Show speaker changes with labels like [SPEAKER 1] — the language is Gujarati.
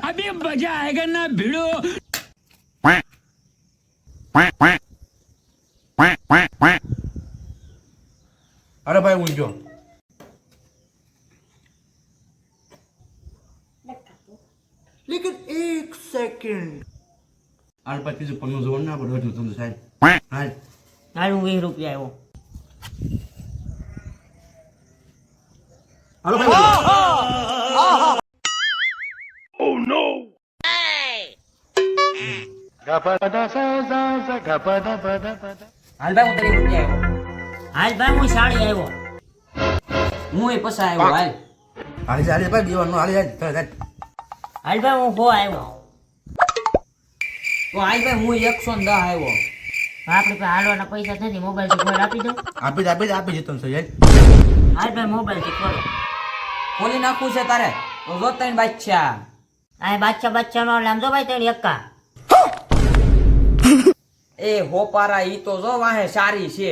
[SPEAKER 1] अभी मजा आएगा ना भिड़ो।
[SPEAKER 2] अरे भाई ઊંઘજો लेकिन एक सेकंड अरे भाई किसी पन्नू जोड़ ना पड़ो तुम तो शायद हां
[SPEAKER 3] હાલ હું 20 રૂપિયા આવ્યો
[SPEAKER 2] हेलो भाई
[SPEAKER 1] Oh no!
[SPEAKER 4] હાલ ભાઈ હું 30 રૂપિયા આવ્યો
[SPEAKER 3] હાલ ભાઈ હું સાડી આવ્યો
[SPEAKER 4] હું એ પસા આવ્યો હાલ
[SPEAKER 2] हाल भाई दीवान नो हाल चल
[SPEAKER 3] હાલ ભાઈ હું 100 આવ્યો
[SPEAKER 4] તો હાલ ભાઈ હું 110 આવ્યો
[SPEAKER 3] આપણી પાસે હાલવાના પૈસા નથી મોબાઈલ થી કોઈ આપી દો
[SPEAKER 2] આપી જતો છે યાર
[SPEAKER 3] હાલ ભાઈ મોબાઈલ થી ખોલો
[SPEAKER 4] ખોલી નાખવું છે તારે તો જો તઈને બાદશાહ
[SPEAKER 3] આ બાદશાહ નો આમ જો ભાઈ તેની એકા
[SPEAKER 4] એ હોપારા ઈ તો જો વાહે સારી છે